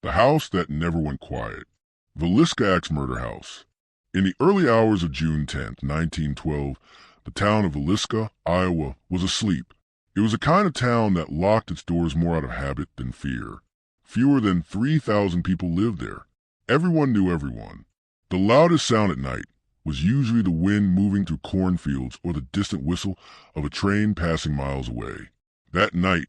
The house that never went quiet. Villisca Axe Murder House. In the early hours of June 10th, 1912, the town of Villisca, Iowa, was asleep. It was a kind of town that locked its doors more out of habit than fear. Fewer than 3,000 people lived there. Everyone knew everyone. The loudest sound at night was usually the wind moving through cornfields or the distant whistle of a train passing miles away. That night,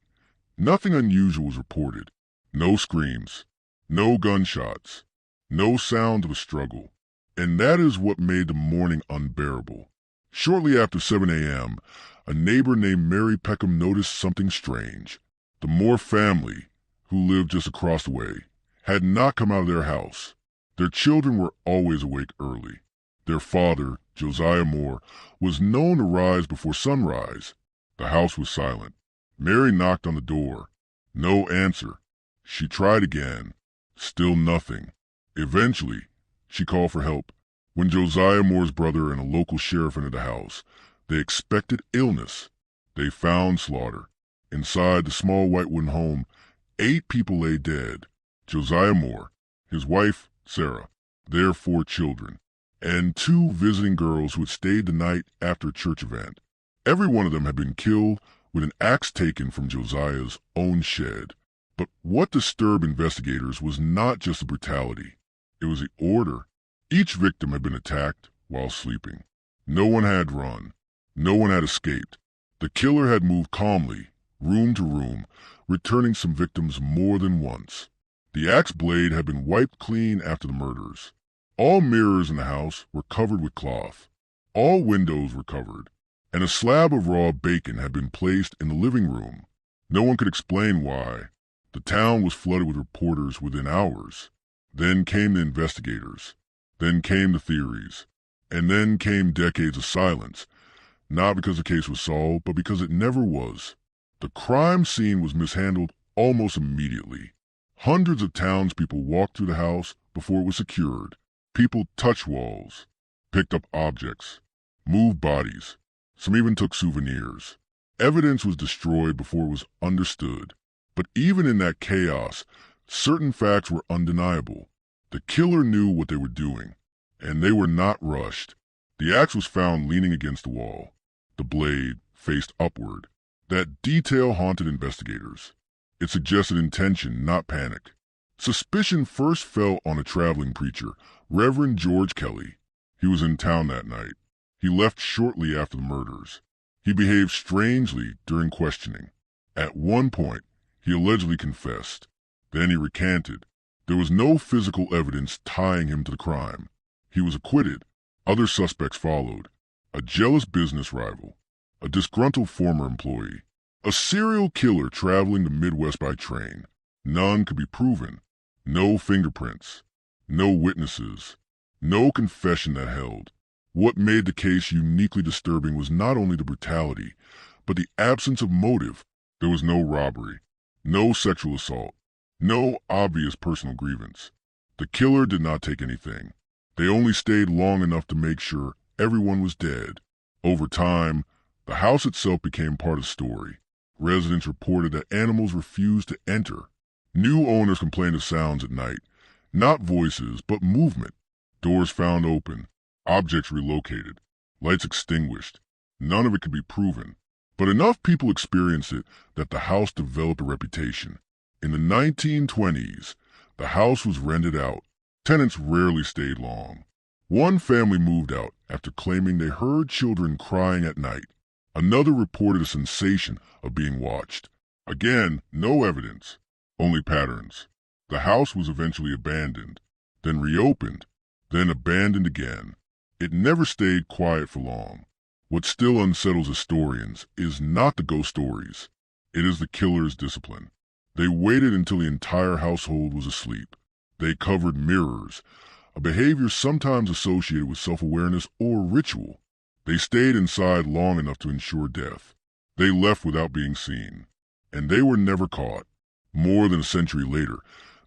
nothing unusual was reported. No screams, no gunshots, no sound of a struggle. And that is what made the morning unbearable. Shortly after 7 a.m., a neighbor named Mary Peckham noticed something strange. The Moore family, who lived just across the way, had not come out of their house. Their children were always awake early. Their father, Josiah Moore, was known to rise before sunrise. The house was silent. Mary knocked on the door. No answer. She tried again. Still nothing. Eventually, she called for help. When Josiah Moore's brother and a local sheriff entered the house, they expected illness. They found slaughter. Inside the small white wooden home, 8 people lay dead. Josiah Moore, his wife, Sarah, their 4 children, and 2 visiting girls who had stayed the night after a church event. Every one of them had been killed with an axe taken from Josiah's own shed. But what disturbed investigators was not just the brutality. It was the order. Each victim had been attacked while sleeping. No one had run. No one had escaped. The killer had moved calmly, room to room, returning some victims more than once. The axe blade had been wiped clean after the murders. All mirrors in the house were covered with cloth. All windows were covered, and a slab of raw bacon had been placed in the living room. No one could explain why. The town was flooded with reporters within hours. Then came the investigators. Then came the theories. And then came decades of silence, not because the case was solved, but because it never was. The crime scene was mishandled almost immediately. Hundreds of townspeople walked through the house before it was secured. People touched walls, picked up objects, moved bodies. Some even took souvenirs. Evidence was destroyed before it was understood. But even in that chaos, certain facts were undeniable. The killer knew what they were doing, and they were not rushed. The axe was found leaning against the wall. The blade faced upward. That detail haunted investigators. It suggested intention, not panic. Suspicion first fell on a traveling preacher, Reverend George Kelly. He was in town that night. He left shortly after the murders. He behaved strangely during questioning. At one point, he allegedly confessed. Then he recanted. There was no physical evidence tying him to the crime. He was acquitted. Other suspects followed. A jealous business rival, a disgruntled former employee, a serial killer traveling the Midwest by train. None could be proven. No fingerprints. No witnesses. No confession that held. What made the case uniquely disturbing was not only the brutality, but the absence of motive. There was no robbery, no sexual assault, no obvious personal grievance. The killer did not take anything. They only stayed long enough to make sure everyone was dead. Over time, the house itself became part of the story. Residents reported that animals refused to enter. New owners complained of sounds at night, not voices, but movement. Doors found open, objects relocated, lights extinguished. None of it could be proven. But enough people experienced it that the house developed a reputation. In the 1920s, the house was rented out. Tenants rarely stayed long. One family moved out after claiming they heard children crying at night. Another reported a sensation of being watched. Again, no evidence, only patterns. The house was eventually abandoned, then reopened, then abandoned again. It never stayed quiet for long. What still unsettles historians is not the ghost stories. It is the killer's discipline. They waited until the entire household was asleep. They covered mirrors, a behavior sometimes associated with self-awareness or ritual. They stayed inside long enough to ensure death. They left without being seen. And they were never caught. More than a century later,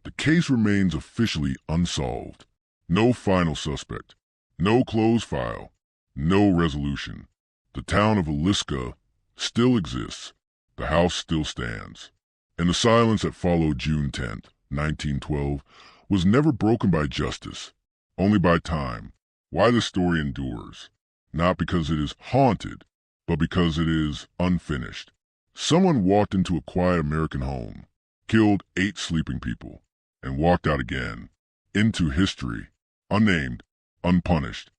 the case remains officially unsolved. No final suspect. No closed file. No resolution. The town of Villisca still exists. The house still stands. And the silence that followed June 10th 1912, was never broken by justice, only by time. Why the story endures, not because it is haunted, but because it is unfinished. Someone walked into a quiet American home, killed 8 sleeping people, and walked out again, into history, unnamed, unpunished.